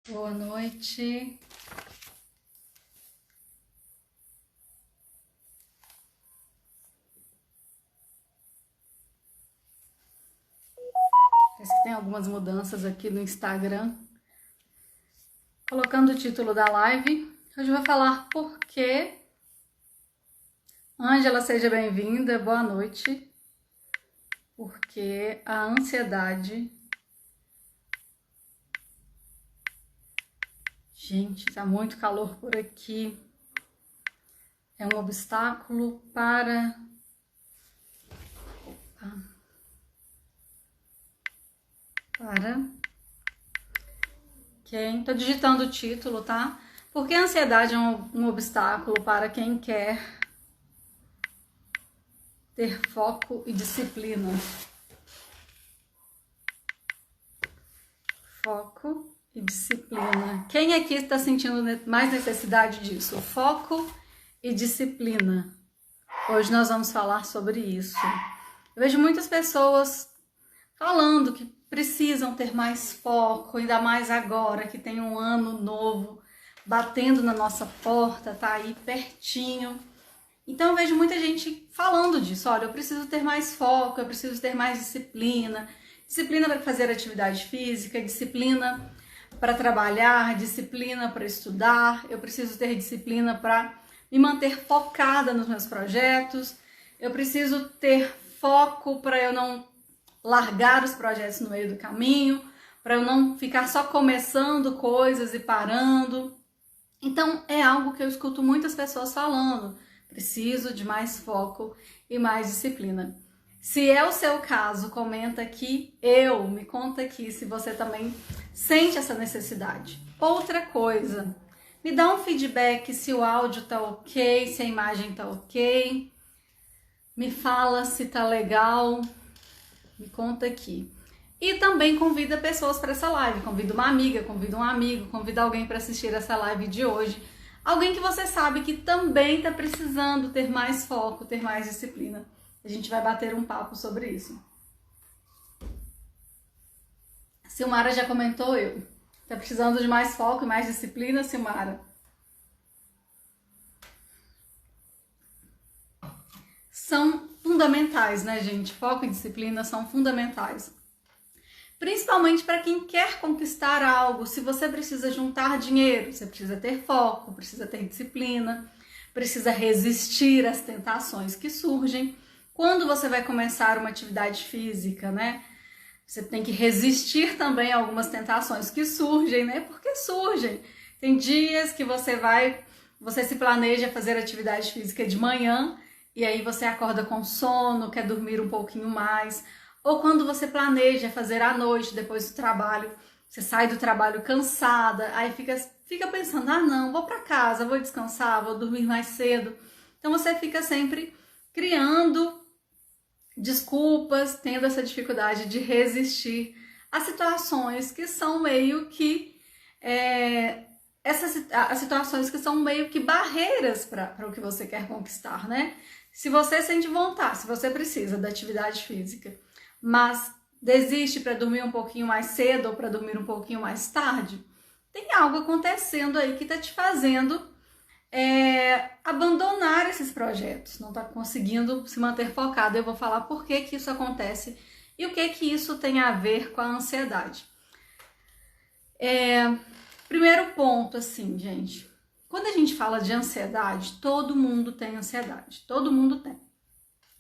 Boa noite. Parece que tem algumas mudanças aqui no Instagram. Colocando o título da live, hoje eu vou falar por que. Ângela, seja bem-vinda, boa noite. Porque a ansiedade... Gente, tá muito calor por aqui. É um obstáculo para... quem... Tô digitando o título, tá? Porque a ansiedade é um obstáculo para quem quer ter foco e disciplina. Foco e disciplina. Quem aqui está sentindo mais necessidade disso? Foco e disciplina. Hoje nós vamos falar sobre isso. Eu vejo muitas pessoas falando que precisam ter mais foco, ainda mais agora que tem um ano novo batendo na nossa porta, tá aí pertinho. Então eu vejo muita gente falando disso. Olha, eu preciso ter mais foco, eu preciso ter mais disciplina. Disciplina para fazer atividade física, disciplina para trabalhar, disciplina para estudar. Eu preciso ter disciplina para me manter focada nos meus projetos. Eu preciso ter foco para eu não largar os projetos no meio do caminho, para eu não ficar só começando coisas e parando. Então é algo que eu escuto muitas pessoas falando. Preciso de mais foco e mais disciplina. Se é o seu caso, comenta aqui, me conta aqui se você também sente essa necessidade. Outra coisa, me dá um feedback se o áudio tá ok, se a imagem tá ok. Me fala se tá legal, me conta aqui. E também convida pessoas para essa live, convida uma amiga, convida um amigo, convida alguém para assistir essa live de hoje. Alguém que você sabe que também tá precisando ter mais foco, ter mais disciplina. A gente vai bater um papo sobre isso. Silmara já comentou eu. Tá precisando de mais foco e mais disciplina, Silmara? São fundamentais, né, gente? Foco e disciplina são fundamentais. Principalmente para quem quer conquistar algo. Se você precisa juntar dinheiro, você precisa ter foco, precisa ter disciplina, precisa resistir às tentações que surgem. Quando você vai começar uma atividade física, né? Você tem que resistir também a algumas tentações que surgem, né? Porque surgem. Tem dias que você se planeja fazer atividade física de manhã e aí você acorda com sono, quer dormir um pouquinho mais. Ou quando você planeja fazer à noite, depois do trabalho, você sai do trabalho cansada, aí fica pensando, não, vou para casa, vou descansar, vou dormir mais cedo. Então você fica sempre criando desculpas, tendo essa dificuldade de resistir a situações que são meio que as situações que são meio que barreiras para o que você quer conquistar, né? Se você sente vontade, se você precisa da atividade física, mas desiste para dormir um pouquinho mais cedo ou para dormir um pouquinho mais tarde, tem algo acontecendo aí que está te fazendo abandonar esses projetos, não está conseguindo se manter focado. Eu vou falar por que isso acontece e o que isso tem a ver com a ansiedade. Primeiro ponto, assim, gente, quando a gente fala de ansiedade, todo mundo tem ansiedade, todo mundo tem.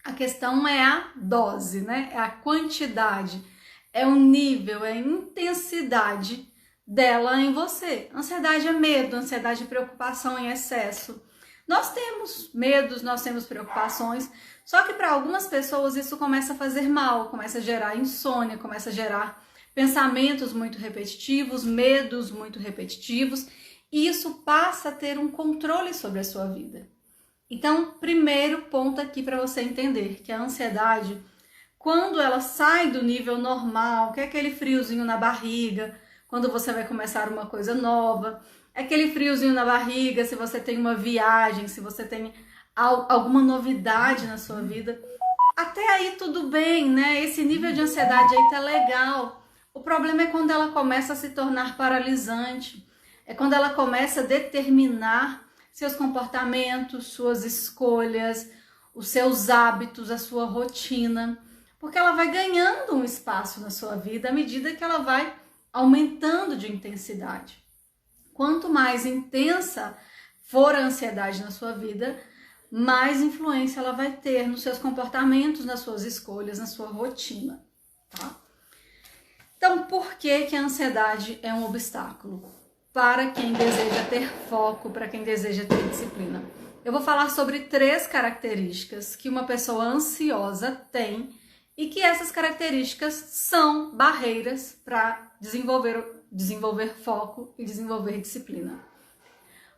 A questão é a dose, né? É a quantidade, é o nível, é a intensidade dela em você. Ansiedade é medo, ansiedade é preocupação em excesso. Nós temos medos, nós temos preocupações, só que para algumas pessoas isso começa a fazer mal, começa a gerar insônia, começa a gerar pensamentos muito repetitivos, medos muito repetitivos, e isso passa a ter um controle sobre a sua vida. Então, primeiro ponto aqui para você entender que a ansiedade, quando ela sai do nível normal, que é aquele friozinho na barriga, quando você vai começar uma coisa nova, é aquele friozinho na barriga se você tem uma viagem, se você tem alguma novidade na sua vida, até aí tudo bem, né? Esse nível de ansiedade aí tá legal. O problema é quando ela começa a se tornar paralisante, é quando ela começa a determinar seus comportamentos, suas escolhas, os seus hábitos, a sua rotina, porque ela vai ganhando um espaço na sua vida à medida que ela vai aumentando de intensidade. Quanto mais intensa for a ansiedade na sua vida, mais influência ela vai ter nos seus comportamentos, nas suas escolhas, na sua rotina, tá? Então, por que que a ansiedade é um obstáculo? Para quem deseja ter foco, para quem deseja ter disciplina. Eu vou falar sobre 3 características que uma pessoa ansiosa tem e que essas características são barreiras para desenvolver foco e desenvolver disciplina.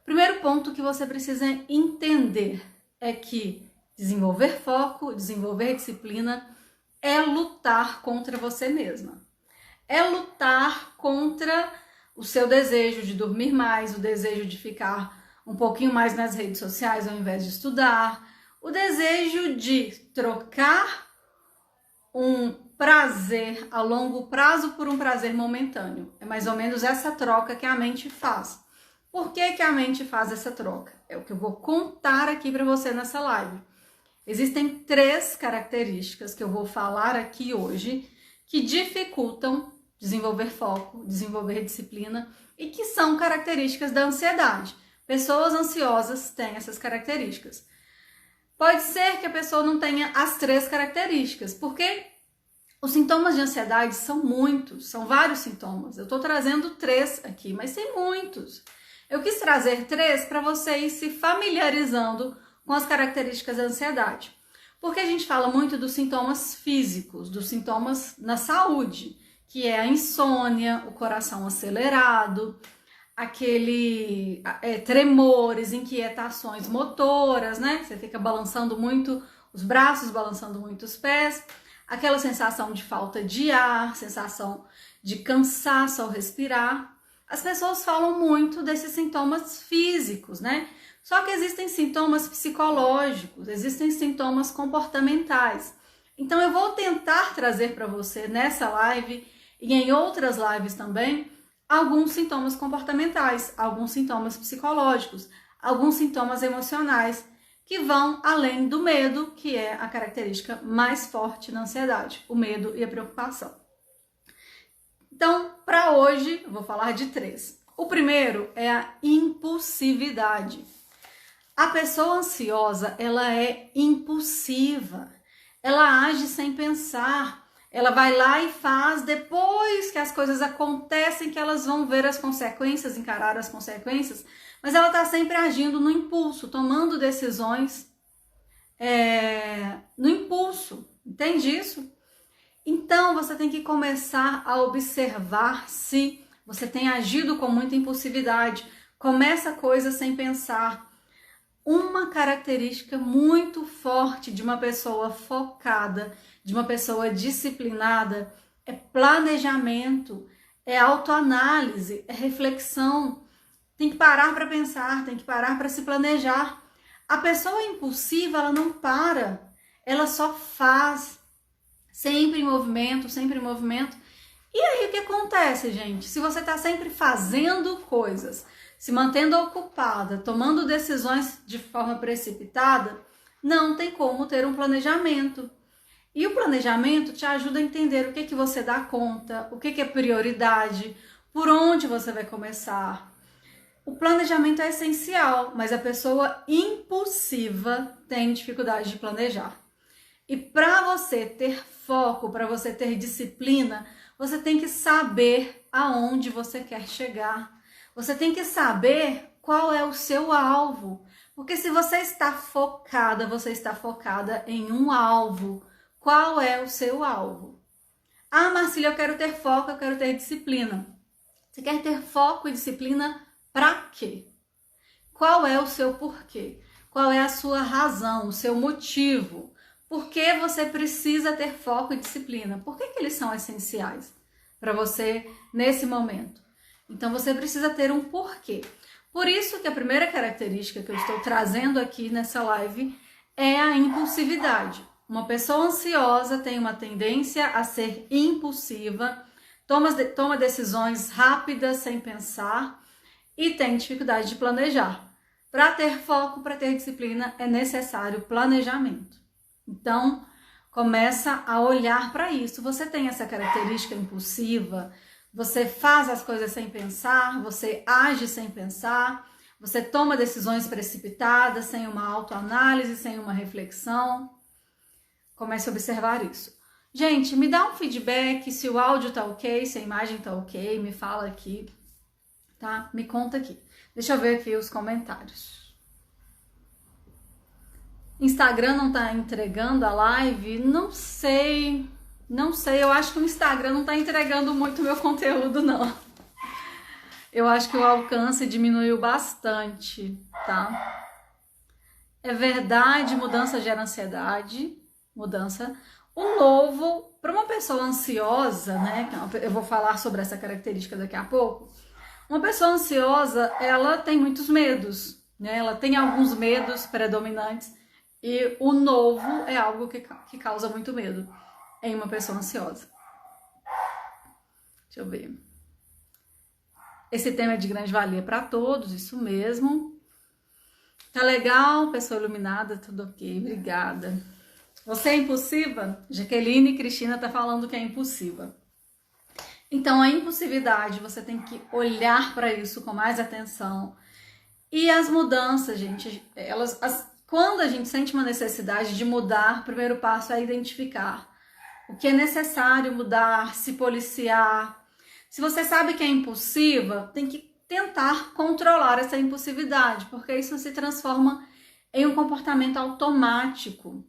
O primeiro ponto que você precisa entender é que desenvolver foco, desenvolver disciplina é lutar contra você mesma. É lutar contra o seu desejo de dormir mais, o desejo de ficar um pouquinho mais nas redes sociais ao invés de estudar, o desejo de trocar um prazer a longo prazo por um prazer momentâneo. É mais ou menos essa troca que a mente faz. Por que que a mente faz essa troca? É o que eu vou contar aqui para você nessa live. Existem 3 características que eu vou falar aqui hoje que dificultam desenvolver foco, desenvolver disciplina e que são características da ansiedade. Pessoas ansiosas têm essas características. Pode ser que a pessoa não tenha as 3 características, porque os sintomas de ansiedade são muitos, são vários sintomas. Eu estou trazendo 3 aqui, mas tem muitos. Eu quis trazer 3 para você ir se familiarizando com as características da ansiedade. Porque a gente fala muito dos sintomas físicos, dos sintomas na saúde, que é a insônia, o coração acelerado, aquele tremores, inquietações motoras, né? Você fica balançando muito os braços, balançando muito os pés, aquela sensação de falta de ar, sensação de cansaço ao respirar. As pessoas falam muito desses sintomas físicos, né? Só que existem sintomas psicológicos, existem sintomas comportamentais. Então eu vou tentar trazer para você nessa live e em outras lives também alguns sintomas comportamentais, alguns sintomas psicológicos, alguns sintomas emocionais que vão além do medo, que é a característica mais forte na ansiedade, o medo e a preocupação. Então, para hoje, eu vou falar de 3. O primeiro é a impulsividade. A pessoa ansiosa, ela é impulsiva, ela age sem pensar, ela vai lá e faz depois que as coisas acontecem, que elas vão ver as consequências, encarar as consequências, mas ela está sempre agindo no impulso, tomando decisões no impulso, entende isso? Então você tem que começar a observar se você tem agido com muita impulsividade, começa coisas sem pensar. Uma característica muito forte de uma pessoa focada, de uma pessoa disciplinada, é planejamento, é autoanálise, é reflexão. Tem que parar para pensar, tem que parar para se planejar. A pessoa impulsiva, ela não para, ela só faz, sempre em movimento, sempre em movimento. E aí o que acontece, gente? Se você está sempre fazendo coisas, se mantendo ocupada, tomando decisões de forma precipitada, não tem como ter um planejamento. E o planejamento te ajuda a entender o que você dá conta, o que é prioridade, por onde você vai começar. O planejamento é essencial, mas a pessoa impulsiva tem dificuldade de planejar. E para você ter foco, para você ter disciplina, você tem que saber aonde você quer chegar. Você tem que saber qual é o seu alvo. Porque se você está focada em um alvo, qual é o seu alvo? Ah, Marcília, eu quero ter foco, eu quero ter disciplina. Você quer ter foco e disciplina para quê? Qual é o seu porquê? Qual é a sua razão, o seu motivo? Por que você precisa ter foco e disciplina? Por que eles são essenciais para você nesse momento? Então você precisa ter um porquê. Por isso que a primeira característica que eu estou trazendo aqui nessa live é a impulsividade. Uma pessoa ansiosa tem uma tendência a ser impulsiva, toma decisões rápidas sem pensar e tem dificuldade de planejar. Para ter foco, para ter disciplina, é necessário planejamento. Então, começa a olhar para isso. Você tem essa característica impulsiva, você faz as coisas sem pensar, você age sem pensar, você toma decisões precipitadas, sem uma autoanálise, sem uma reflexão. Comece a observar isso. Gente, me dá um feedback se o áudio tá ok, se a imagem tá ok, me fala aqui, tá? Me conta aqui. Deixa eu ver aqui os comentários. Instagram não tá entregando a live? Não sei, eu acho que o Instagram não tá entregando muito meu conteúdo, não. Eu acho que o alcance diminuiu bastante, tá? É verdade, mudança gera ansiedade, mudança. O novo, para uma pessoa ansiosa, né? Eu vou falar sobre essa característica daqui a pouco. Uma pessoa ansiosa, ela tem muitos medos, né? Ela tem alguns medos predominantes e o novo é algo que causa muito medo em uma pessoa ansiosa. Deixa eu ver. Esse tema é de grande valia para todos, isso mesmo. Tá legal, pessoa iluminada, tudo ok, obrigada. Você é impulsiva? Jaqueline Cristina tá falando que é impulsiva. Então, a impulsividade, você tem que olhar para isso com mais atenção. E as mudanças, gente, quando a gente sente uma necessidade de mudar, o primeiro passo é identificar o que é necessário mudar, se policiar. Se você sabe que é impulsiva, tem que tentar controlar essa impulsividade, porque isso se transforma em um comportamento automático.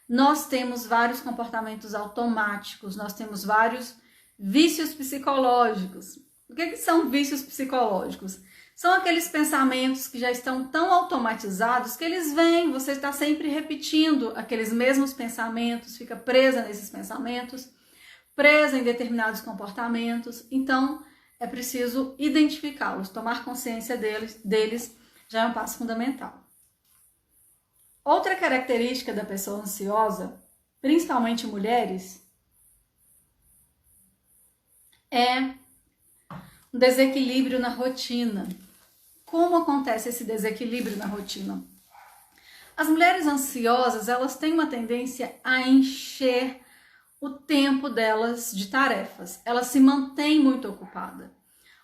Nós temos vários comportamentos automáticos, nós temos vários vícios psicológicos. O que são vícios psicológicos? São aqueles pensamentos que já estão tão automatizados que eles vêm, você está sempre repetindo aqueles mesmos pensamentos, fica presa nesses pensamentos, presa em determinados comportamentos. Então, é preciso identificá-los, tomar consciência deles já é um passo fundamental. Outra característica da pessoa ansiosa, principalmente mulheres, é um desequilíbrio na rotina. Como acontece esse desequilíbrio na rotina? As mulheres ansiosas, elas têm uma tendência a encher o tempo delas de tarefas. Elas se mantêm muito ocupadas.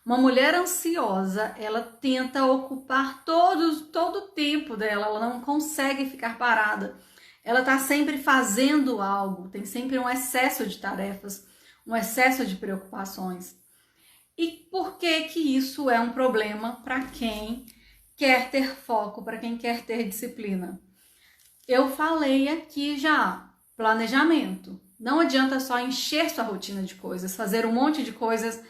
Uma mulher ansiosa, ela tenta ocupar todo o tempo dela, ela não consegue ficar parada. Ela está sempre fazendo algo, tem sempre um excesso de tarefas, um excesso de preocupações. E por que que isso é um problema para quem quer ter foco, para quem quer ter disciplina? Eu falei aqui já, planejamento. Não adianta só encher sua rotina de coisas, fazer um monte de coisas,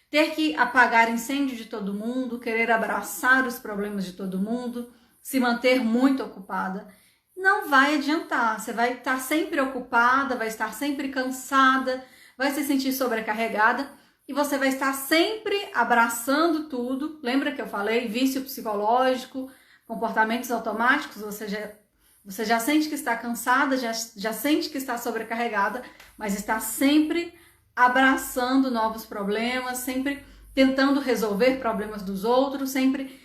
ter que apagar incêndio de todo mundo, querer abraçar os problemas de todo mundo, se manter muito ocupada. Não vai adiantar, você vai estar sempre ocupada, vai estar sempre cansada, vai se sentir sobrecarregada e você vai estar sempre abraçando tudo. Lembra que eu falei? Vício psicológico, comportamentos automáticos, você já sente que está cansada, já sente que está sobrecarregada, mas está sempre abraçando novos problemas, sempre tentando resolver problemas dos outros, sempre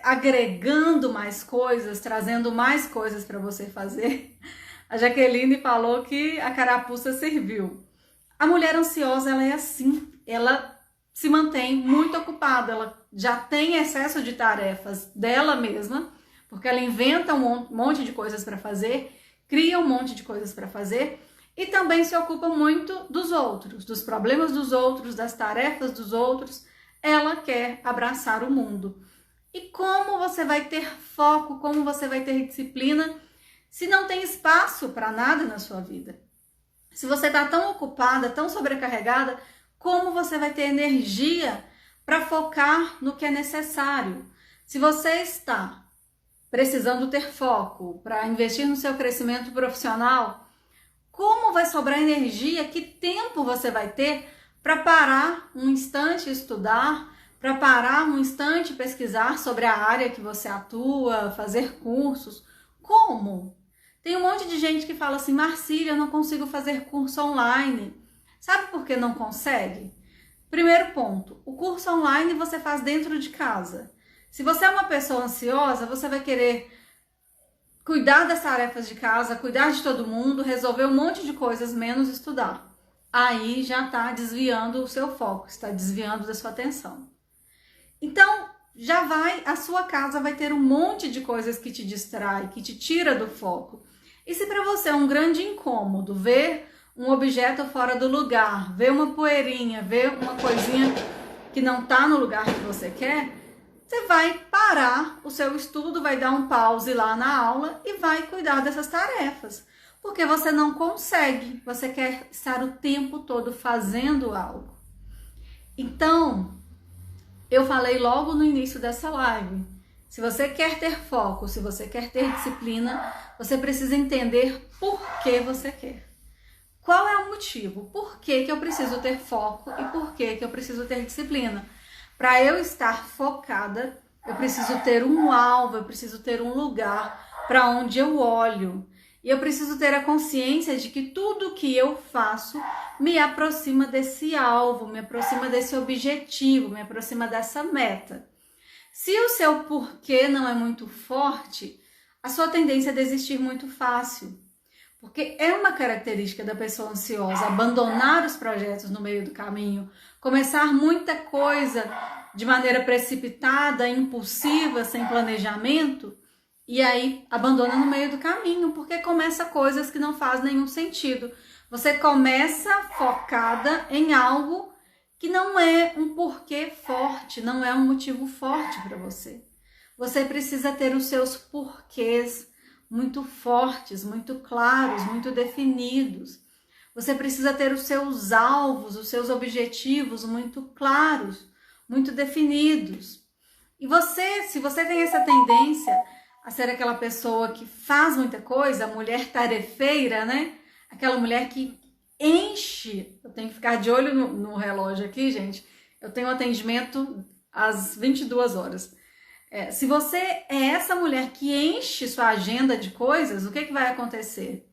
agregando mais coisas, trazendo mais coisas para você fazer. A Jaqueline falou que a carapuça serviu. A mulher ansiosa, ela é assim, ela se mantém muito ocupada, ela já tem excesso de tarefas dela mesma, porque ela inventa um monte de coisas para fazer, cria um monte de coisas para fazer e também se ocupa muito dos outros, dos problemas dos outros, das tarefas dos outros. Ela quer abraçar o mundo. E como você vai ter foco, como você vai ter disciplina se não tem espaço para nada na sua vida? Se você está tão ocupada, tão sobrecarregada, como você vai ter energia para focar no que é necessário? Se você está precisando ter foco para investir no seu crescimento profissional, como vai sobrar energia? Que tempo você vai ter para parar um instante e estudar, para parar um instante e pesquisar sobre a área que você atua, fazer cursos? Como? Tem um monte de gente que fala assim, Marcília, eu não consigo fazer curso online. Sabe por que não consegue? Primeiro ponto, o curso online você faz dentro de casa. Se você é uma pessoa ansiosa, você vai querer cuidar das tarefas de casa, cuidar de todo mundo, resolver um monte de coisas, menos estudar. Aí já está desviando o seu foco, está desviando da sua atenção. Então, a sua casa vai ter um monte de coisas que te distrai, que te tira do foco. E se para você é um grande incômodo ver um objeto fora do lugar, ver uma poeirinha, ver uma coisinha que não está no lugar que você quer, você vai parar o seu estudo, vai dar um pause lá na aula e vai cuidar dessas tarefas. Porque você não consegue, você quer estar o tempo todo fazendo algo. Então, eu falei logo no início dessa live, se você quer ter foco, se você quer ter disciplina, você precisa entender por que você quer. Qual é o motivo? Por que eu preciso ter foco e por que eu preciso ter disciplina? Para eu estar focada, eu preciso ter um alvo, eu preciso ter um lugar para onde eu olho. E eu preciso ter a consciência de que tudo que eu faço me aproxima desse alvo, me aproxima desse objetivo, me aproxima dessa meta. Se o seu porquê não é muito forte, a sua tendência é desistir muito fácil. Porque é uma característica da pessoa ansiosa abandonar os projetos no meio do caminho, começar muita coisa de maneira precipitada, impulsiva, sem planejamento, e aí abandona no meio do caminho, porque começa coisas que não fazem nenhum sentido. Você começa focada em algo que não é um porquê forte, não é um motivo forte para você. Você precisa ter os seus porquês muito fortes, muito claros, muito definidos. Você precisa ter os seus alvos, os seus objetivos muito claros, muito definidos. E se você tem essa tendência a ser aquela pessoa que faz muita coisa, a mulher tarefeira, né? Aquela mulher que enche. Eu tenho que ficar de olho no relógio aqui, gente. Eu tenho atendimento às 22 horas. Se você é essa mulher que enche sua agenda de coisas, o que vai acontecer?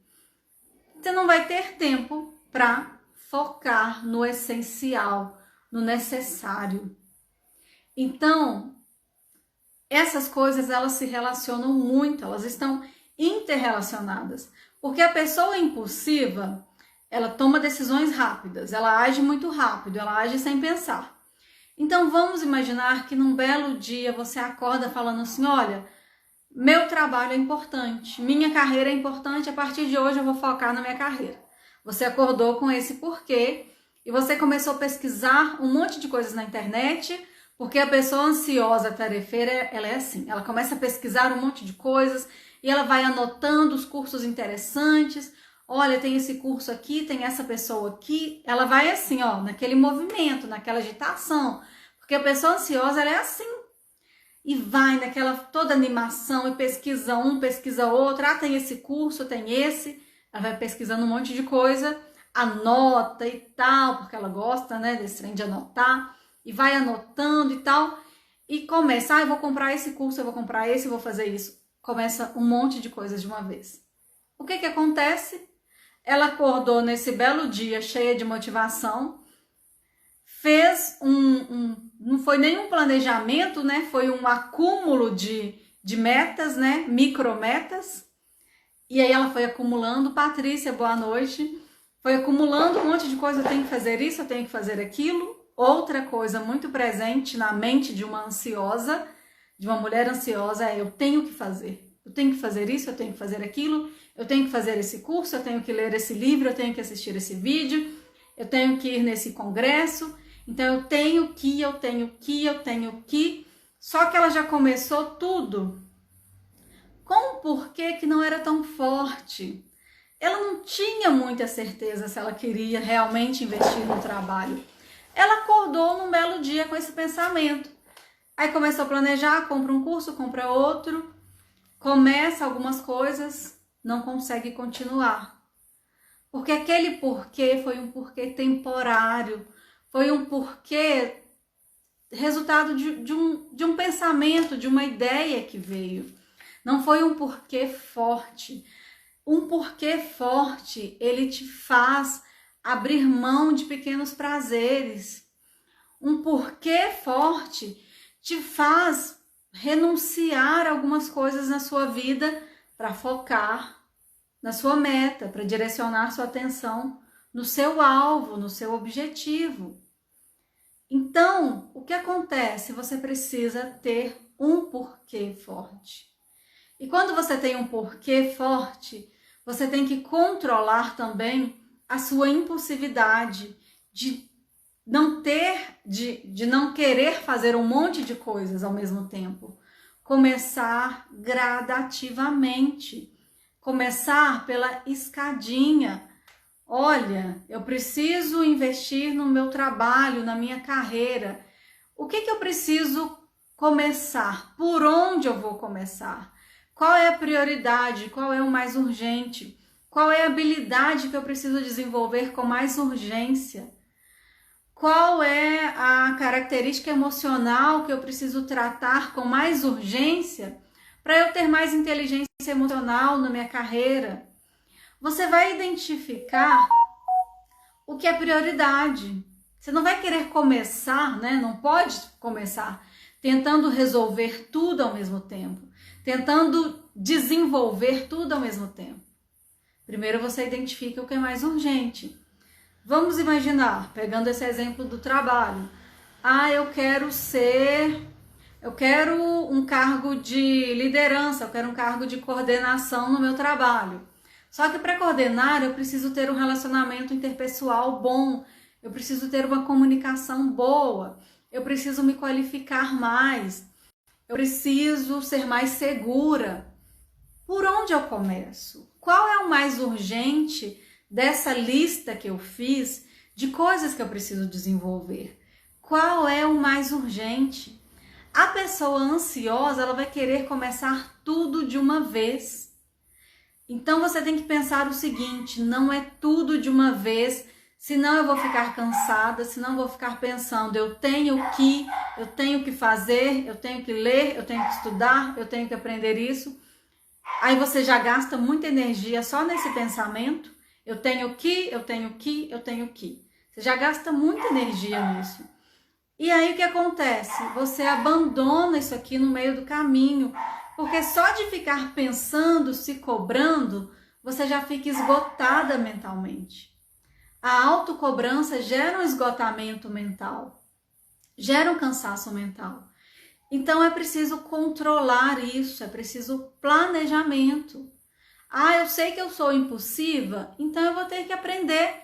Você não vai ter tempo para focar no essencial, no necessário. Então, essas coisas elas se relacionam muito, elas estão interrelacionadas. Porque a pessoa impulsiva, ela toma decisões rápidas, ela age muito rápido, ela age sem pensar. Então vamos imaginar que num belo dia você acorda falando assim, olha, meu trabalho é importante, minha carreira é importante, a partir de hoje eu vou focar na minha carreira. Você acordou com esse porquê e você começou a pesquisar um monte de coisas na internet, porque a pessoa ansiosa, tarefeira, ela é assim, ela começa a pesquisar um monte de coisas e ela vai anotando os cursos interessantes. Olha, tem esse curso aqui, tem essa pessoa aqui. Ela vai assim, ó, naquele movimento, naquela agitação. Porque a pessoa ansiosa, ela é assim. E vai naquela toda animação e pesquisa um, pesquisa outro. Ah, tem esse curso, tem esse. Ela vai pesquisando um monte de coisa, anota e tal, porque ela gosta, né, desse trem de anotar. E vai anotando e tal. E começa, eu vou comprar esse curso, eu vou comprar esse, eu vou fazer isso. Começa um monte de coisas de uma vez. O que acontece? Ela acordou nesse belo dia cheia de motivação, fez não foi nenhum planejamento, né? Foi um acúmulo de metas, né? Micrometas. E aí ela foi acumulando, Patrícia, boa noite, foi acumulando um monte de coisa, eu tenho que fazer isso, eu tenho que fazer aquilo. Outra coisa muito presente na mente de uma ansiosa, de uma mulher ansiosa, é eu tenho que fazer. Eu tenho que fazer isso, eu tenho que fazer aquilo, eu tenho que fazer esse curso, eu tenho que ler esse livro, eu tenho que assistir esse vídeo, eu tenho que ir nesse congresso, então eu tenho que. Só que ela já começou tudo com um porquê que não era tão forte. Ela não tinha muita certeza se ela queria realmente investir no trabalho. Ela acordou num belo dia com esse pensamento. Aí começou a planejar, compra um curso, compra outro, começa algumas coisas, não consegue continuar. Porque aquele porquê foi um porquê temporário, foi um porquê resultado de um pensamento, de uma ideia que veio. Não foi um porquê forte. Um porquê forte, ele te faz abrir mão de pequenos prazeres. Um porquê forte te faz renunciar a algumas coisas na sua vida para focar na sua meta, para direcionar sua atenção no seu alvo, no seu objetivo. Então, o que acontece? Você precisa ter um porquê forte. E quando você tem um porquê forte, você tem que controlar também a sua impulsividade de não querer fazer um monte de coisas ao mesmo tempo. Começar gradativamente. Começar pela escadinha. Olha, eu preciso investir no meu trabalho, na minha carreira. O que eu preciso começar? Por onde eu vou começar? Qual é a prioridade? Qual é o mais urgente? Qual é a habilidade que eu preciso desenvolver com mais urgência? Qual é a característica emocional que eu preciso tratar com mais urgência para eu ter mais inteligência emocional na minha carreira? Você vai identificar o que é prioridade. Você não vai querer começar, né? Não pode começar tentando resolver tudo ao mesmo tempo, tentando desenvolver tudo ao mesmo tempo. Primeiro você identifica o que é mais urgente. Vamos imaginar, pegando esse exemplo do trabalho. Eu quero um cargo de liderança, eu quero um cargo de coordenação no meu trabalho. Só que para coordenar eu preciso ter um relacionamento interpessoal bom, eu preciso ter uma comunicação boa, eu preciso me qualificar mais, eu preciso ser mais segura. Por onde eu começo? Qual é o mais urgente dessa lista que eu fiz de coisas que eu preciso desenvolver? Qual é o mais urgente? A pessoa ansiosa, ela vai querer começar tudo de uma vez. Então você tem que pensar o seguinte, não é tudo de uma vez, senão eu vou ficar cansada, senão eu vou ficar pensando, eu tenho que fazer, eu tenho que ler, eu tenho que estudar, eu tenho que aprender isso. Aí você já gasta muita energia só nesse pensamento, eu tenho que. Você já gasta muita energia nisso. E aí o que acontece? Você abandona isso aqui no meio do caminho, porque só de ficar pensando, se cobrando, você já fica esgotada mentalmente. A autocobrança gera um esgotamento mental, gera um cansaço mental. Então é preciso controlar isso, é preciso planejamento. Eu sei que eu sou impulsiva, então eu vou ter que aprender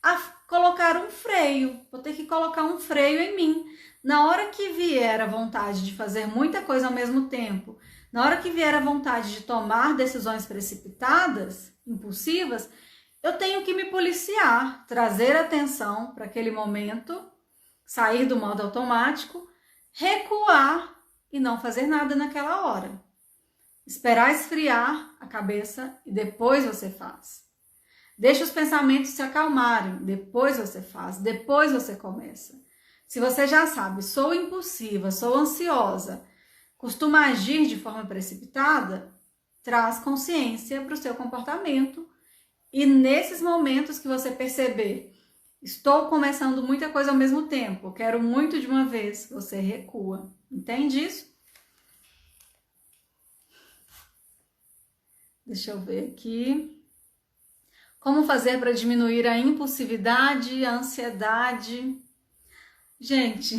a colocar um freio, vou ter que colocar um freio em mim. Na hora que vier a vontade de fazer muita coisa ao mesmo tempo, na hora que vier a vontade de tomar decisões precipitadas, impulsivas, eu tenho que me policiar, trazer atenção para aquele momento, sair do modo automático, recuar e não fazer nada naquela hora. Esperar esfriar a cabeça e depois você faz. Deixa os pensamentos se acalmarem, depois você faz, depois você começa. Se você já sabe, sou impulsiva, sou ansiosa, costuma agir de forma precipitada, traz consciência para o seu comportamento e nesses momentos que você perceber, estou começando muita coisa ao mesmo tempo, quero muito de uma vez, você recua. Entende isso? Deixa eu ver aqui. Como fazer para diminuir a impulsividade, a ansiedade? Gente,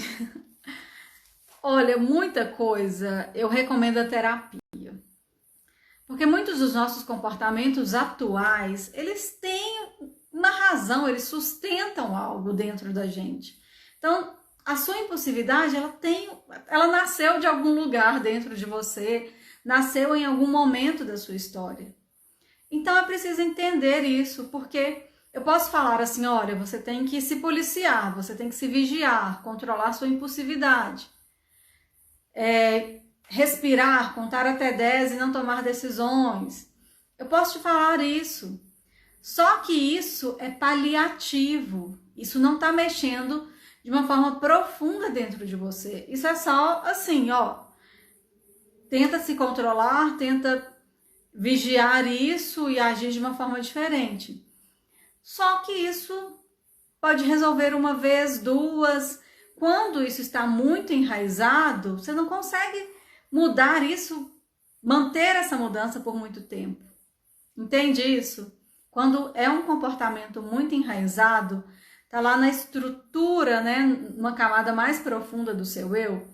olha, muita coisa eu recomendo a terapia. Porque muitos dos nossos comportamentos atuais, eles têm uma razão, eles sustentam algo dentro da gente. Então, a sua impulsividade, ela nasceu de algum lugar dentro de você, nasceu em algum momento da sua história. Então é preciso entender isso, porque eu posso falar assim, olha, você tem que se policiar, você tem que se vigiar, controlar sua impulsividade. Respirar, contar até 10 e não tomar decisões. Eu posso te falar isso. Só que isso é paliativo. Isso não está mexendo de uma forma profunda dentro de você. Isso é só assim, tenta se controlar, tenta vigiar isso e agir de uma forma diferente. Só que isso pode resolver uma vez, duas. Quando isso está muito enraizado, você não consegue mudar isso, manter essa mudança por muito tempo. Entende isso? Quando é um comportamento muito enraizado, tá lá na estrutura, né, numa camada mais profunda do seu eu,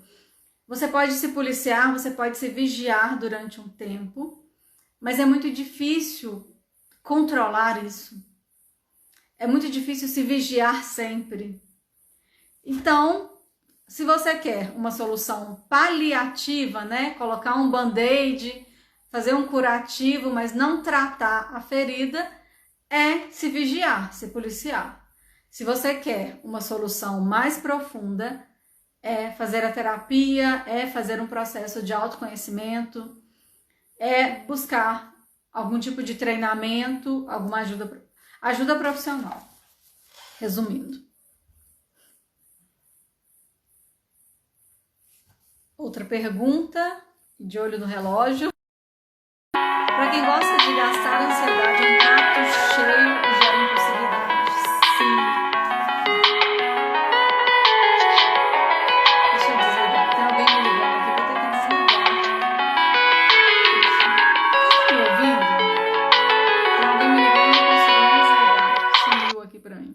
você pode se policiar, você pode se vigiar durante um tempo, mas é muito difícil controlar isso. É muito difícil se vigiar sempre. Então, se você quer uma solução paliativa, né, colocar um band-aid, fazer um curativo, mas não tratar a ferida, é se vigiar, se policiar. Se você quer uma solução mais profunda, é fazer a terapia, é fazer um processo de autoconhecimento, é buscar algum tipo de treinamento, alguma ajuda profissional. Resumindo. Outra pergunta, de olho no relógio. Para quem gosta de gastar ansiedade em prato cheio e gera impulsividade. Sim. Deixa eu desligar. Tem alguém me ligando aqui, vou ter que desligar. Vocês estão me ouvindo? Tem alguém me ligando e não consigo nem desligar. Sumiu aqui para mim.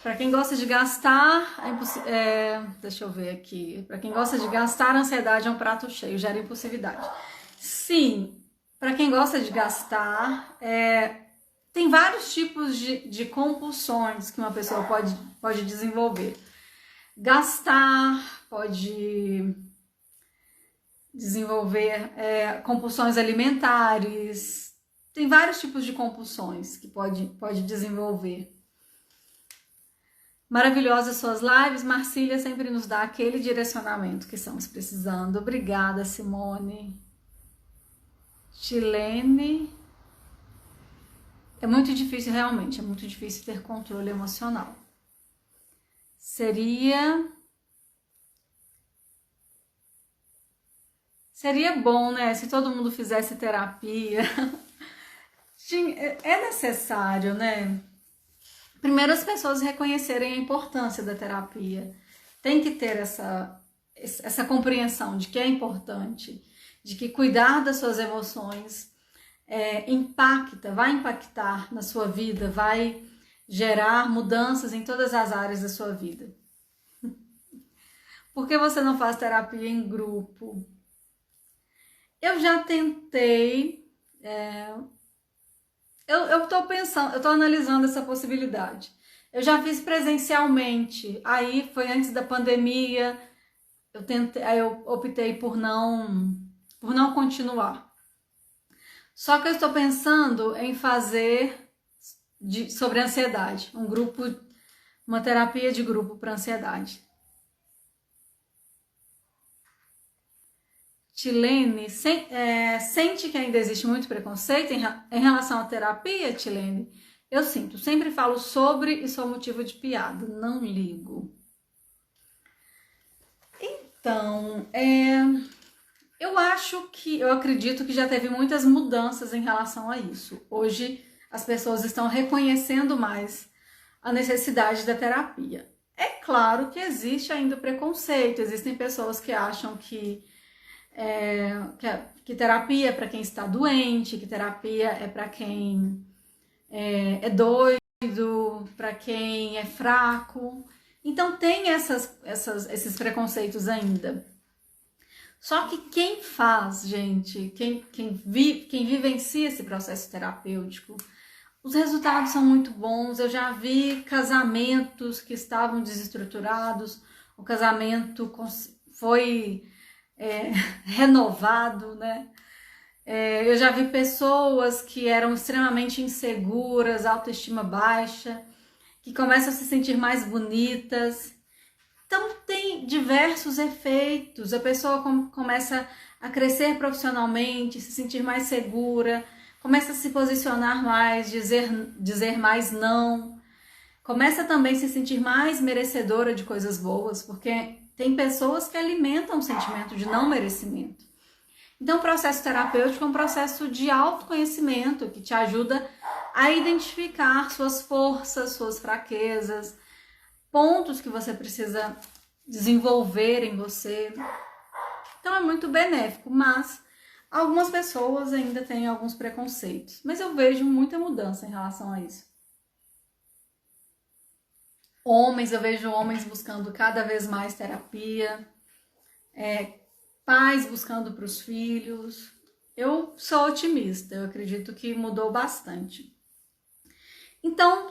Para quem gosta de gastar, deixa eu ver aqui. Para quem gosta de gastar, a ansiedade é um prato cheio, gera impulsividade. Sim, para quem gosta de gastar, tem vários tipos de compulsões que uma pessoa pode desenvolver. Gastar, pode desenvolver compulsões alimentares. Tem vários tipos de compulsões que pode desenvolver. Maravilhosas suas lives, Marcília sempre nos dá aquele direcionamento que estamos precisando. Obrigada, Simone. Chilene. É muito difícil, realmente, é muito difícil ter controle emocional. Seria bom, né, se todo mundo fizesse terapia. É necessário, né? Primeiro, as pessoas reconhecerem a importância da terapia. Tem que ter essa compreensão de que é importante, de que cuidar das suas emoções vai impactar na sua vida, vai gerar mudanças em todas as áreas da sua vida. Por que você não faz terapia em grupo? Eu já tentei... Eu estou analisando essa possibilidade. Eu já fiz presencialmente, aí foi antes da pandemia, eu optei por não continuar. Só que eu estou pensando em fazer sobre ansiedade, uma terapia de grupo para ansiedade. Tilene, sente que ainda existe muito preconceito em relação à terapia, Tilene? Eu sinto, sempre falo sobre e sou motivo de piada, não ligo. Então, eu acredito que já teve muitas mudanças em relação a isso. Hoje, as pessoas estão reconhecendo mais a necessidade da terapia. É claro que existe ainda preconceito, existem pessoas que acham que terapia é para quem está doente, que terapia é para quem é doido, para quem é fraco. Então tem esses preconceitos ainda. Só que quem faz, gente, quem vivencia esse processo terapêutico, os resultados são muito bons. Eu já vi casamentos que estavam desestruturados, o casamento foi renovado, né? Eu já vi pessoas que eram extremamente inseguras, autoestima baixa, que começam a se sentir mais bonitas. Então tem diversos efeitos. A pessoa começa a crescer profissionalmente, se sentir mais segura, começa a se posicionar mais, dizer mais não. Começa também a se sentir mais merecedora de coisas boas, porque tem pessoas que alimentam o sentimento de não merecimento. Então, o processo terapêutico é um processo de autoconhecimento que te ajuda a identificar suas forças, suas fraquezas, pontos que você precisa desenvolver em você. Então, é muito benéfico, mas algumas pessoas ainda têm alguns preconceitos. Mas eu vejo muita mudança em relação a isso. Eu vejo homens buscando cada vez mais terapia, pais buscando para os filhos. Eu sou otimista, eu acredito que mudou bastante. Então,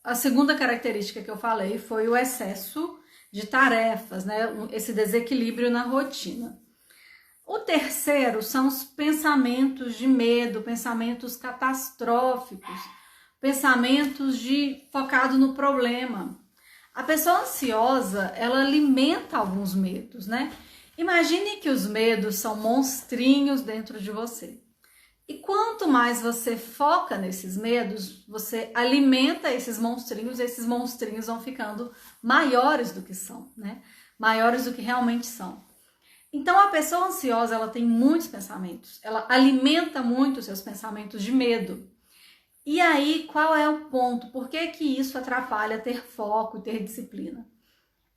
a segunda característica que eu falei foi o excesso de tarefas, né? Esse desequilíbrio na rotina. O terceiro são os pensamentos de medo, pensamentos catastróficos, pensamentos focado no problema. A pessoa ansiosa, ela alimenta alguns medos, né? Imagine que os medos são monstrinhos dentro de você. E quanto mais você foca nesses medos, você alimenta esses monstrinhos vão ficando maiores do que são, né? Maiores do que realmente são. Então, a pessoa ansiosa, ela tem muitos pensamentos, ela alimenta muito os seus pensamentos de medo. E aí, qual é o ponto? Por que que isso atrapalha ter foco, ter disciplina?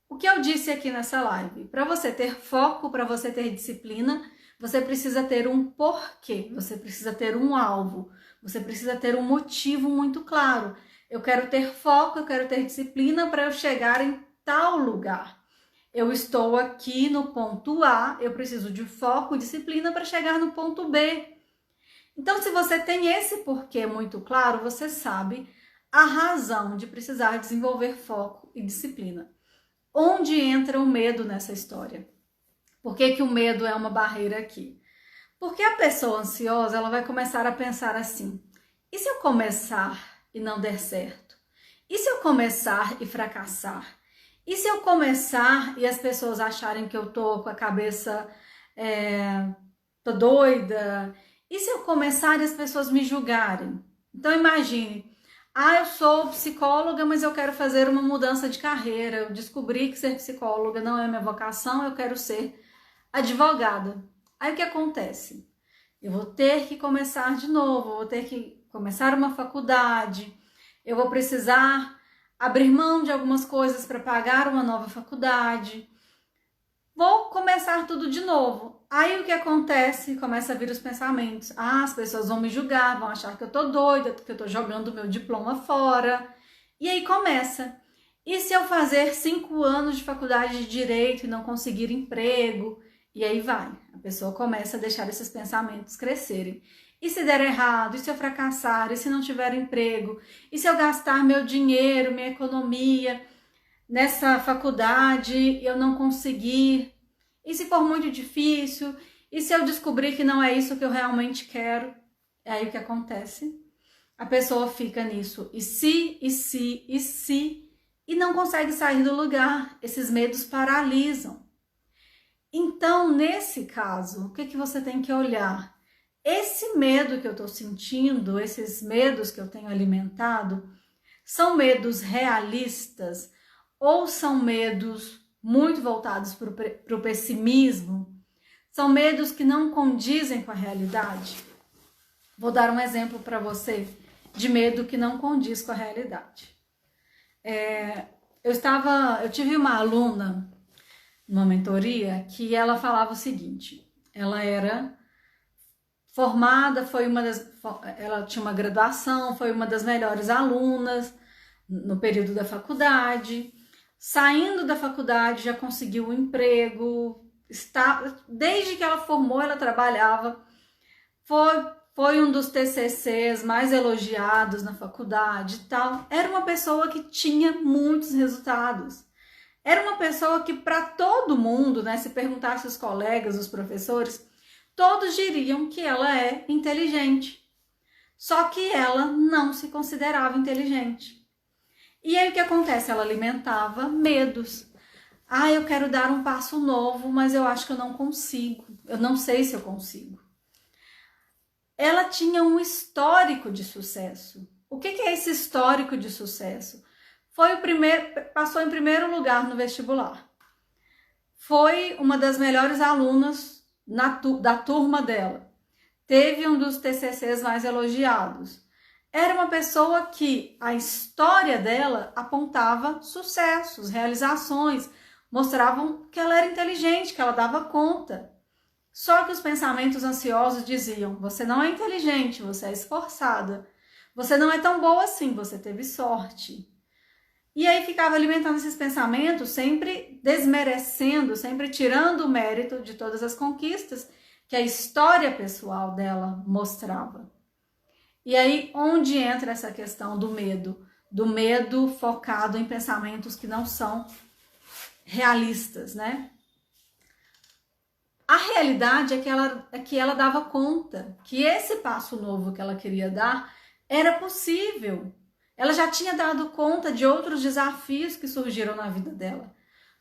O que eu disse aqui nessa live? Para você ter foco, para você ter disciplina, você precisa ter um porquê, você precisa ter um alvo, você precisa ter um motivo muito claro. Eu quero ter foco, eu quero ter disciplina para eu chegar em tal lugar. Eu estou aqui no ponto A, eu preciso de foco e disciplina para chegar no ponto B. Então, se você tem esse porquê muito claro, você sabe a razão de precisar desenvolver foco e disciplina. Onde entra o medo nessa história? Por que que o medo é uma barreira aqui? Porque a pessoa ansiosa, ela vai começar a pensar assim: e se eu começar e não der certo? E se eu começar e fracassar? E se eu começar e as pessoas acharem que eu tô com a cabeça tô doida? E se eu começar e as pessoas me julgarem? Então imagine, eu sou psicóloga, mas eu quero fazer uma mudança de carreira. Eu descobri que ser psicóloga não é minha vocação, eu quero ser advogada. Aí o que acontece? Eu vou ter que começar de novo, eu vou ter que começar uma faculdade, eu vou precisar abrir mão de algumas coisas para pagar uma nova faculdade. Vou começar tudo de novo. Aí o que acontece? Começa a vir os pensamentos. As pessoas vão me julgar, vão achar que eu tô doida, que eu tô jogando o meu diploma fora. E aí começa. E se eu fazer 5 anos de faculdade de Direito e não conseguir emprego? E aí vai. A pessoa começa a deixar esses pensamentos crescerem. E se der errado? E se eu fracassar? E se não tiver emprego? E se eu gastar meu dinheiro, minha economia nessa faculdade e eu não conseguir? E se for muito difícil? E se eu descobrir que não é isso que eu realmente quero? É aí o que acontece? A pessoa fica nisso. E se, e não consegue sair do lugar. Esses medos paralisam. Então, nesse caso, o que você tem que olhar? Esse medo que eu estou sentindo, esses medos que eu tenho alimentado, são medos realistas ou são medos muito voltados para o pessimismo? São medos que não condizem com a realidade? Vou dar um exemplo para você de medo que não condiz com a realidade. Eu tive uma aluna numa mentoria que ela falava o seguinte: ela era formada, ela tinha uma graduação, foi uma das melhores alunas no período da faculdade. Saindo da faculdade já conseguiu um emprego, desde que ela formou ela trabalhava, foi um dos TCCs mais elogiados na faculdade e tal. Era uma pessoa que tinha muitos resultados. Era uma pessoa que, para todo mundo, né, se perguntasse os colegas, os professores, todos diriam que ela é inteligente. Só que ela não se considerava inteligente. E aí o que acontece? Ela alimentava medos. Eu quero dar um passo novo, mas eu acho que eu não consigo. Eu não sei se eu consigo. Ela tinha um histórico de sucesso. O que é esse histórico de sucesso? Passou em primeiro lugar no vestibular. Foi uma das melhores alunas da turma dela. Teve um dos TCCs mais elogiados. Era uma pessoa que a história dela apontava sucessos, realizações, mostravam que ela era inteligente, que ela dava conta. Só que os pensamentos ansiosos diziam: você não é inteligente, você é esforçada. Você não é tão boa assim, você teve sorte. E aí ficava alimentando esses pensamentos, sempre desmerecendo, sempre tirando o mérito de todas as conquistas que a história pessoal dela mostrava. E aí, onde entra essa questão do medo? Do medo focado em pensamentos que não são realistas, né? A realidade é que ela dava conta que esse passo novo que ela queria dar era possível. Ela já tinha dado conta de outros desafios que surgiram na vida dela.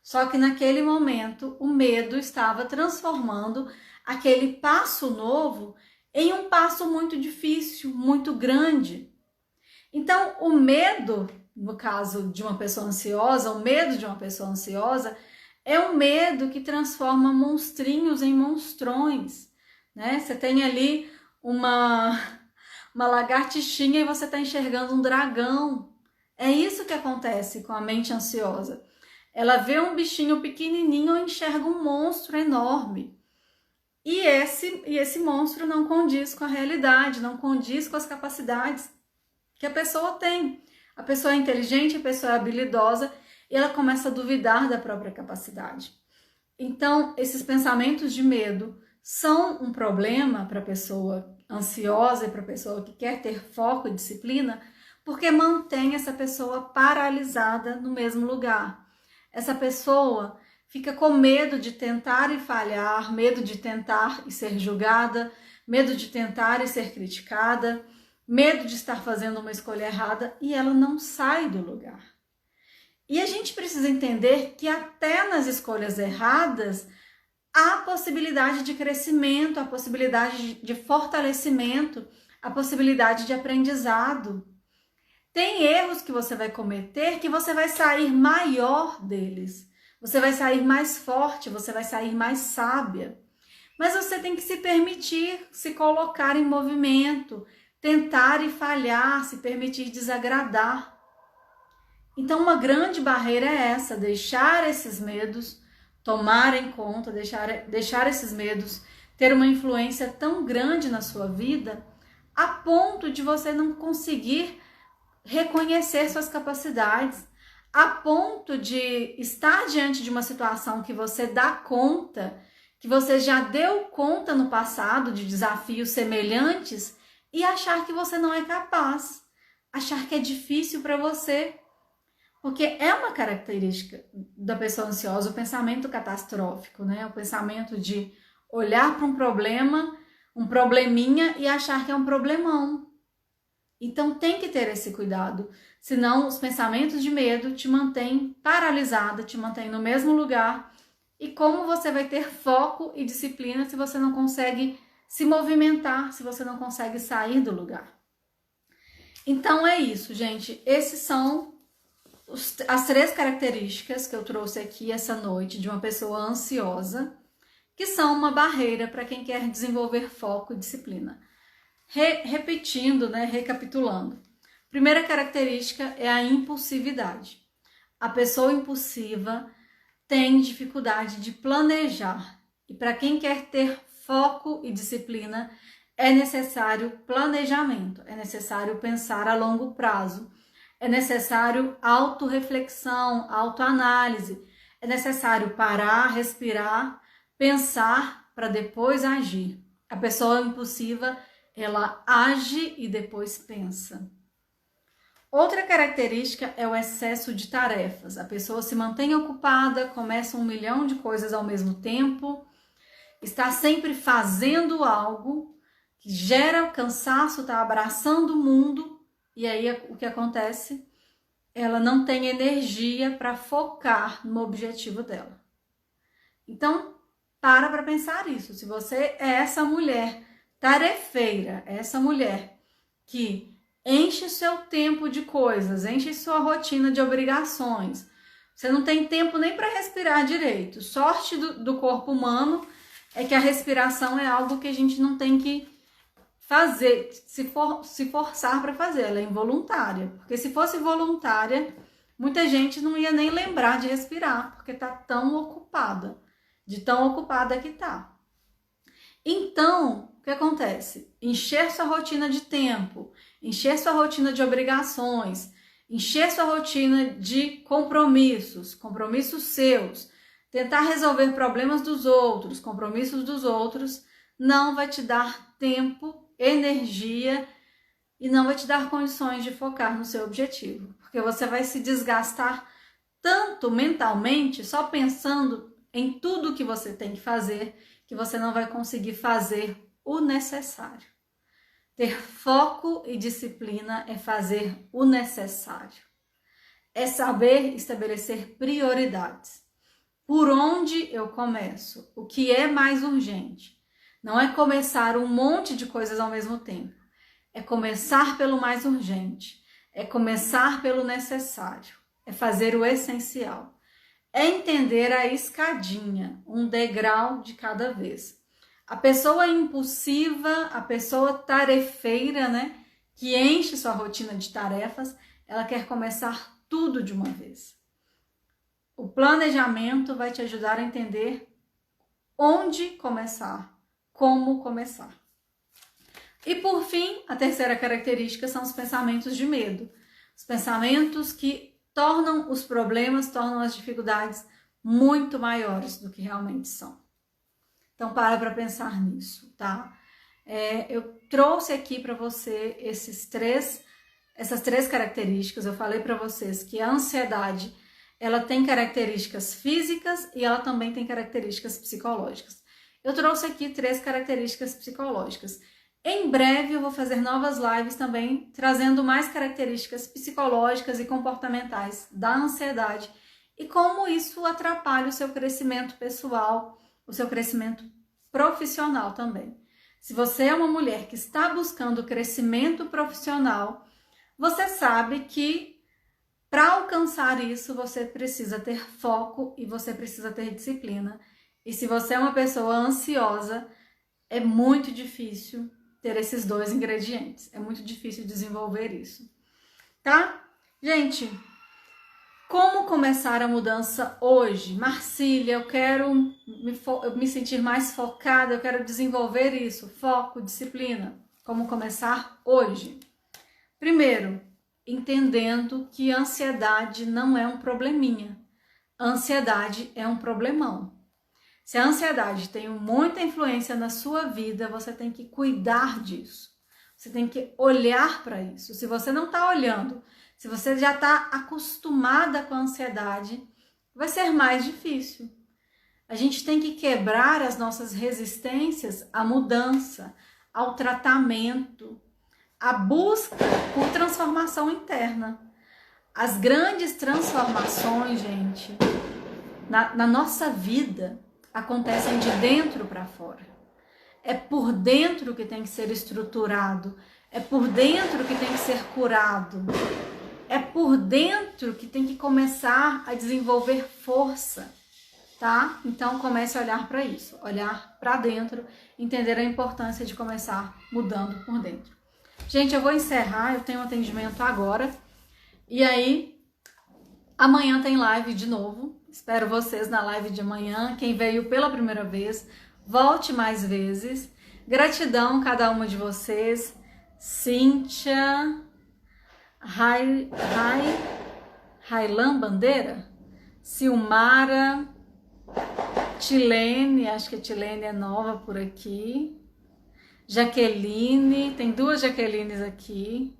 Só que naquele momento, o medo estava transformando aquele passo novo em um passo muito difícil, muito grande. Então, o medo, no caso de uma pessoa ansiosa, o medo de uma pessoa ansiosa é um medo que transforma monstrinhos em monstrões, né? Você tem ali uma lagartixinha e você está enxergando um dragão. É isso que acontece com a mente ansiosa. Ela vê um bichinho pequenininho e enxerga um monstro enorme. E esse monstro não condiz com a realidade, não condiz com as capacidades que a pessoa tem. A pessoa é inteligente, a pessoa é habilidosa e ela começa a duvidar da própria capacidade. Então, esses pensamentos de medo são um problema para a pessoa ansiosa e para a pessoa que quer ter foco e disciplina, porque mantém essa pessoa paralisada no mesmo lugar. Essa pessoa fica com medo de tentar e falhar, medo de tentar e ser julgada, medo de tentar e ser criticada, medo de estar fazendo uma escolha errada e ela não sai do lugar. E a gente precisa entender que até nas escolhas erradas há possibilidade de crescimento, a possibilidade de fortalecimento, a possibilidade de aprendizado. Tem erros que você vai cometer que você vai sair maior deles. Você vai sair mais forte, você vai sair mais sábia. Mas você tem que se permitir se colocar em movimento, tentar e falhar, se permitir desagradar. Então, uma grande barreira é essa, deixar esses medos tomarem conta, deixar esses medos ter uma influência tão grande na sua vida, a ponto de você não conseguir reconhecer suas capacidades, a ponto de estar diante de uma situação que você dá conta, que você já deu conta no passado de desafios semelhantes e achar que você não é capaz, achar que é difícil para você. Porque é uma característica da pessoa ansiosa o pensamento catastrófico, né? O pensamento de olhar para um problema, um probleminha e achar que é um problemão. Então tem que ter esse cuidado, senão os pensamentos de medo te mantêm paralisada, te mantêm no mesmo lugar. E como você vai ter foco e disciplina se você não consegue se movimentar, se você não consegue sair do lugar? Então é isso, gente. Esses são as 3 características que eu trouxe aqui essa noite de uma pessoa ansiosa, que são uma barreira para quem quer desenvolver foco e disciplina. Repetindo, né, recapitulando. Primeira característica é a impulsividade. A pessoa impulsiva tem dificuldade de planejar. E para quem quer ter foco e disciplina, é necessário planejamento, é necessário pensar a longo prazo. É necessário autorreflexão, autoanálise. É necessário parar, respirar, pensar para depois agir. A pessoa impulsiva, ela age e depois pensa. Outra característica é o excesso de tarefas. A pessoa se mantém ocupada, começa 1 milhão de coisas ao mesmo tempo, está sempre fazendo algo que gera cansaço, está abraçando o mundo. E aí o que acontece? Ela não tem energia para focar no objetivo dela. Então, para pensar isso. Se você é essa mulher tarefeira, essa mulher que enche seu tempo de coisas, enche sua rotina de obrigações, você não tem tempo nem para respirar direito. Sorte do corpo humano é que a respiração é algo que a gente não tem que fazer, se forçar para fazer, ela é involuntária. Porque se fosse voluntária, muita gente não ia nem lembrar de respirar, porque tá tão ocupada, de tão ocupada que tá. Então, o que acontece? Encher sua rotina de tempo, encher sua rotina de obrigações, encher sua rotina de compromissos seus, tentar resolver problemas dos outros, compromissos dos outros, não vai te dar tempo, energia e não vai te dar condições de focar no seu objetivo, porque você vai se desgastar tanto mentalmente, só pensando em tudo que você tem que fazer, que você não vai conseguir fazer o necessário. Ter foco e disciplina é fazer o necessário. É saber estabelecer prioridades. Por onde eu começo? O que é mais urgente? Não é começar um monte de coisas ao mesmo tempo. É começar pelo mais urgente. É começar pelo necessário. É fazer o essencial. É entender a escadinha, um degrau de cada vez. A pessoa impulsiva, a pessoa tarefeira, né, que enche sua rotina de tarefas, ela quer começar tudo de uma vez. O planejamento vai te ajudar a entender onde começar, como começar. E por fim, a terceira característica são os pensamentos de medo. Os pensamentos que tornam os problemas, tornam as dificuldades muito maiores do que realmente são. Então, para pensar nisso, tá? Eu trouxe aqui para você essas três características. Eu falei para vocês que a ansiedade, ela tem características físicas e ela também tem características psicológicas. Eu trouxe aqui 3 características psicológicas. Em breve eu vou fazer novas lives também, trazendo mais características psicológicas e comportamentais da ansiedade e como isso atrapalha o seu crescimento pessoal, o seu crescimento profissional também. Se você é uma mulher que está buscando crescimento profissional, você sabe que para alcançar isso você precisa ter foco e você precisa ter disciplina. E se você é uma pessoa ansiosa, é muito difícil ter esses 2 ingredientes. É muito difícil desenvolver isso. Tá? Gente, como começar a mudança hoje? Marcília, eu quero me sentir mais focada, eu quero desenvolver isso. Foco, disciplina. Como começar hoje? Primeiro, entendendo que a ansiedade não é um probleminha. A ansiedade é um problemão. Se a ansiedade tem muita influência na sua vida, você tem que cuidar disso. Você tem que olhar para isso. Se você não está olhando, se você já está acostumada com a ansiedade, vai ser mais difícil. A gente tem que quebrar as nossas resistências à mudança, ao tratamento, à busca por transformação interna. As grandes transformações, gente, na nossa vida, acontecem de dentro para fora. É por dentro que tem que ser estruturado, é por dentro que tem que ser curado, é por dentro que tem que começar a desenvolver força, tá? Então comece a olhar para isso, olhar para dentro, entender a importância de começar mudando por dentro. Gente, eu vou encerrar, eu tenho um atendimento agora, e aí amanhã tem live de novo. Espero vocês na live de amanhã. Quem veio pela primeira vez, volte mais vezes. Gratidão a cada uma de vocês. Cíntia, Railan Bandeira, Silmara, Tilene, acho que a Tilene é nova por aqui. Jaqueline, tem 2 Jaquelines aqui.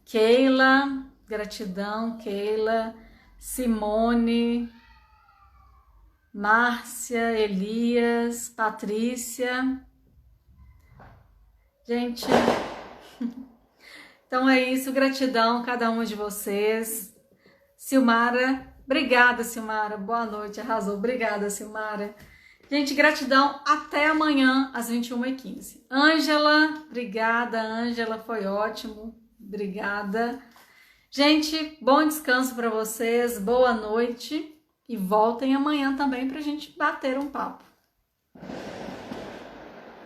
Keila, gratidão, Keila. Simone, Márcia, Elias, Patrícia. Gente, então é isso, gratidão a cada uma de vocês. Silmara, obrigada, Silmara, boa noite, arrasou, obrigada, Silmara. Gente, gratidão, até amanhã às 21h15. Ângela, obrigada, Ângela, foi ótimo, obrigada. Gente, bom descanso para vocês, boa noite e voltem amanhã também para a gente bater um papo.